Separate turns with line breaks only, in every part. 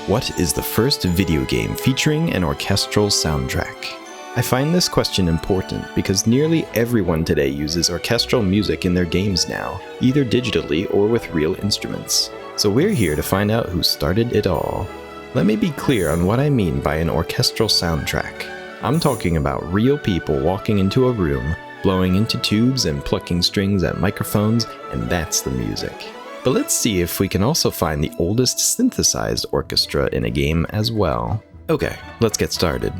What is the first video game featuring an orchestral soundtrack? I find this question important because nearly everyone today uses orchestral music in their games now, either digitally or with real instruments. So we're here to find out who started it all. Let me be clear on what I mean by an orchestral soundtrack. I'm talking about real people walking into a room, blowing into tubes and plucking strings at microphones, and that's the music. But let's see if we can also find the oldest synthesized orchestra in a game as well. Okay, let's get started.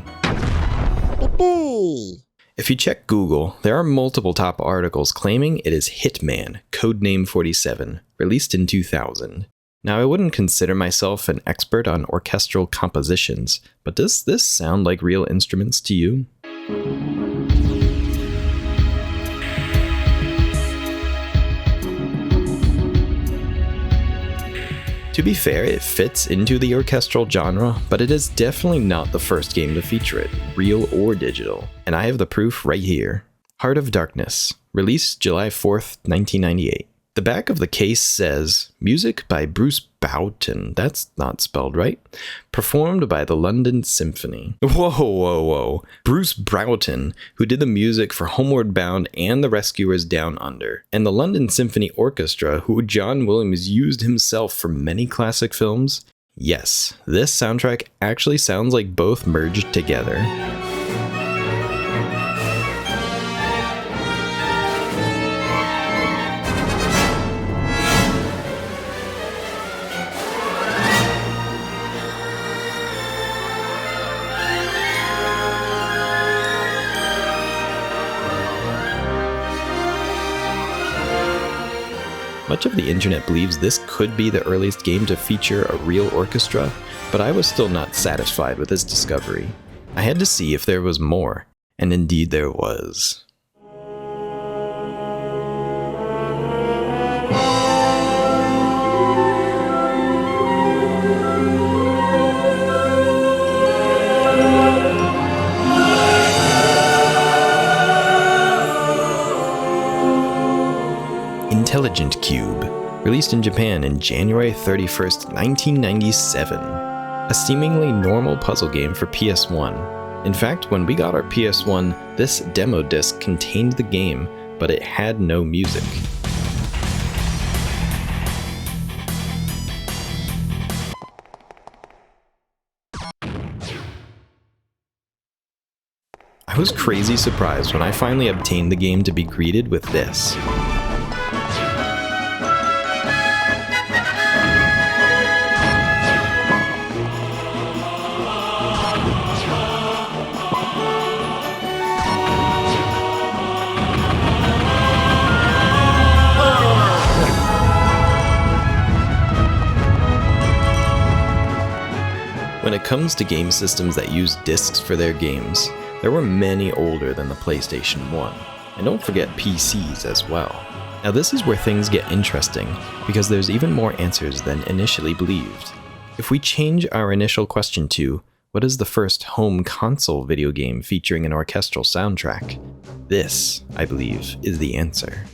If you check Google, there are multiple top articles claiming it is Hitman, codename 47, released in 2000. Now, I wouldn't consider myself an expert on orchestral compositions, but does this sound like real instruments to you? To be fair, it fits into the orchestral genre, but it is definitely not the first game to feature it, real or digital. And I have the proof right here. Heart of Darkness, released July 4th, 1998. The back of the case says, music by Bruce Broughton, that's not spelled right, performed by the London Symphony. Whoa. Bruce Broughton, who did the music for Homeward Bound and The Rescuers Down Under, and the London Symphony Orchestra, who John Williams used himself for many classic films. Yes, this soundtrack actually sounds like both merged together. Much of the internet believes this could be the earliest game to feature a real orchestra, but I was still not satisfied with this discovery. I had to see if there was more, and indeed there was. Intelligent Cube, released in Japan in January 31st, 1997. A seemingly normal puzzle game for PS1. In fact, when we got our PS1, this demo disc contained the game, but it had no music. I was crazy surprised when I finally obtained the game to be greeted with this. When it comes to game systems that use discs for their games, there were many older than the PlayStation 1, and don't forget PCs as well. Now this is where things get interesting, because there's even more answers than initially believed. If we change our initial question to, what is the first home console video game featuring an orchestral soundtrack? This, I believe, is the answer.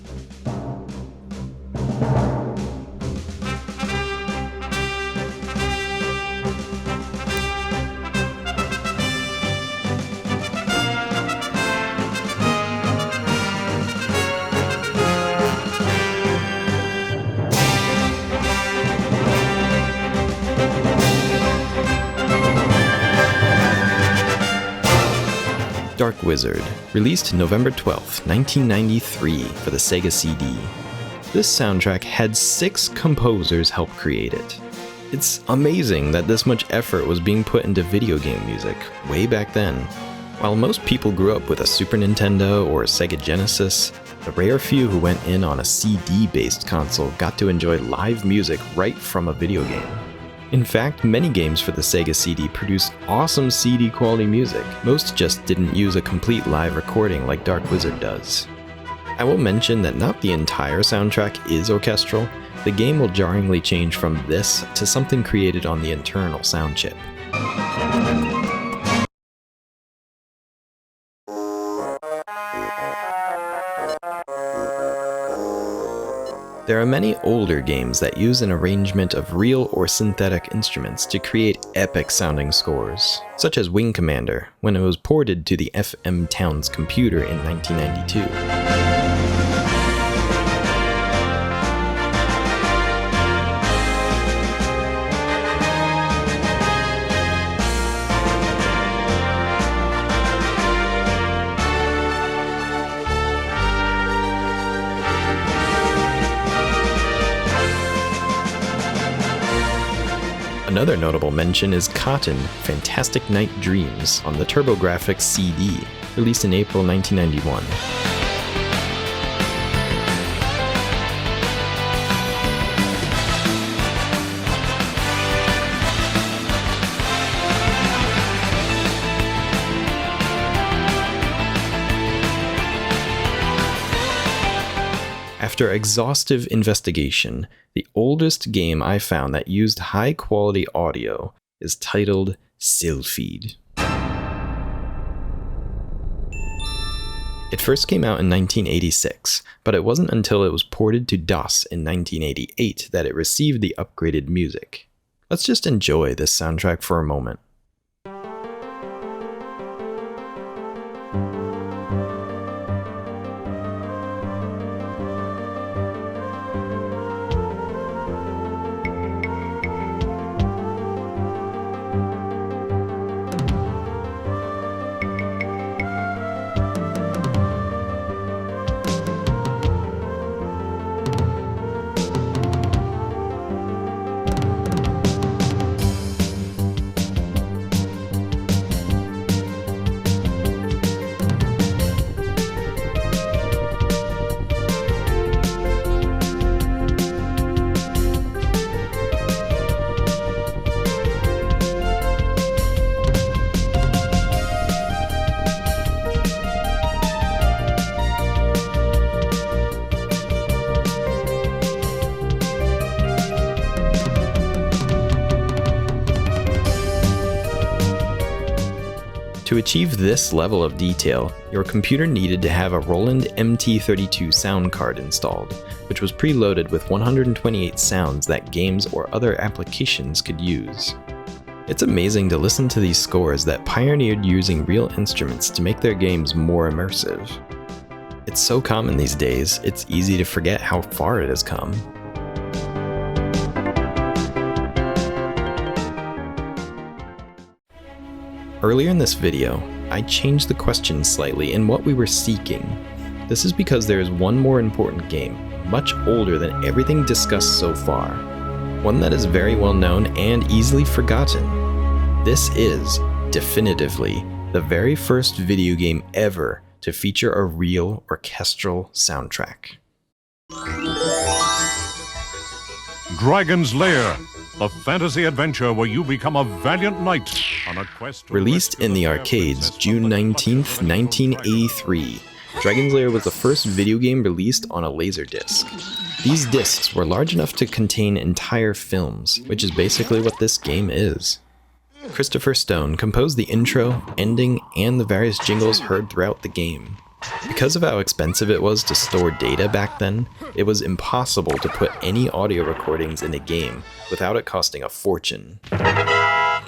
Dark Wizard, released November 12th, 1993 for the Sega CD. This soundtrack had 6 composers help create it. It's amazing that this much effort was being put into video game music way back then. While most people grew up with a Super Nintendo or a Sega Genesis, the rare few who went in on a CD-based console got to enjoy live music right from a video game. In fact, many games for the Sega CD produce awesome CD quality music. Most just didn't use a complete live recording like Dark Wizard does. I will mention that not the entire soundtrack is orchestral. The game will jarringly change from this to something created on the internal sound chip. There are many older games that use an arrangement of real or synthetic instruments to create epic-sounding scores, such as Wing Commander, when it was ported to the FM Towns computer in 1992. Another notable mention is Cotton, Fantastic Night Dreams on the TurboGrafx CD, released in April 1991. After exhaustive investigation, the oldest game I found that used high-quality audio is titled Sylphid. It first came out in 1986, but it wasn't until it was ported to DOS in 1988 that it received the upgraded music. Let's just enjoy this soundtrack for a moment. To achieve this level of detail, your computer needed to have a Roland MT32 sound card installed, which was preloaded with 128 sounds that games or other applications could use. It's amazing to listen to these scores that pioneered using real instruments to make their games more immersive. It's so common these days, it's easy to forget how far it has come. Earlier in this video, I changed the question slightly in what we were seeking. This is because there is one more important game, much older than everything discussed so far. One that is very well known and easily forgotten. This is, definitively, the very first video game ever to feature a real orchestral soundtrack.
Dragon's Lair, the fantasy adventure where you become a valiant knight on a quest.
Released in the arcades June 19th, 1983, Dragon's Lair was the first video game released on a laserdisc. These discs were large enough to contain entire films, which is basically what this game is. Christopher Stone composed the intro, ending, and the various jingles heard throughout the game. Because of how expensive it was to store data back then, it was impossible to put any audio recordings in a game without it costing a fortune.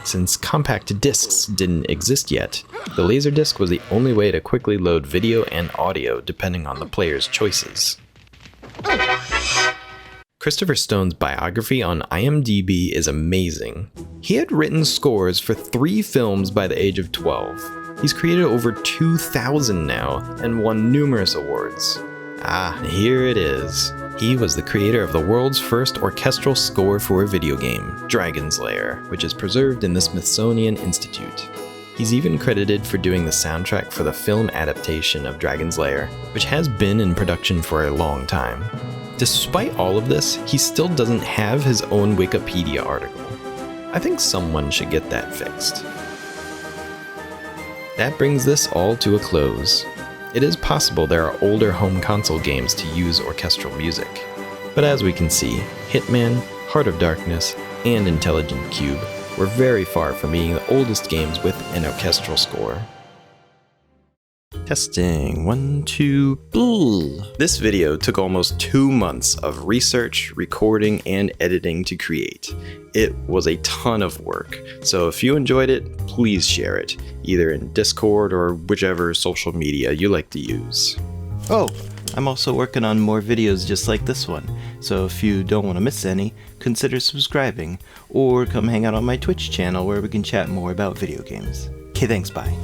Since compact discs didn't exist yet, the Laserdisc was the only way to quickly load video and audio depending on the player's choices. Christopher Stone's biography on IMDb is amazing. He had written scores for 3 films by the age of 12. He's created over 2,000 now and won numerous awards. Here it is. He was the creator of the world's first orchestral score for a video game, Dragon's Lair, which is preserved in the Smithsonian Institute. He's even credited for doing the soundtrack for the film adaptation of Dragon's Lair, which has been in production for a long time. Despite all of this, he still doesn't have his own Wikipedia article. I think someone should get that fixed. That brings this all to a close. It is possible there are older home console games to use orchestral music, but as we can see, Hitman, Heart of Darkness, and Intelligent Cube were very far from being the oldest games with an orchestral score. Testing, 1, 2, This video took almost 2 months of research, recording, and editing to create. It was a ton of work, so if you enjoyed it, please share it, either in Discord or whichever social media you like to use. Oh, I'm also working on more videos just like this one, so if you don't want to miss any, consider subscribing, or come hang out on my Twitch channel where we can chat more about video games. Okay, thanks, bye.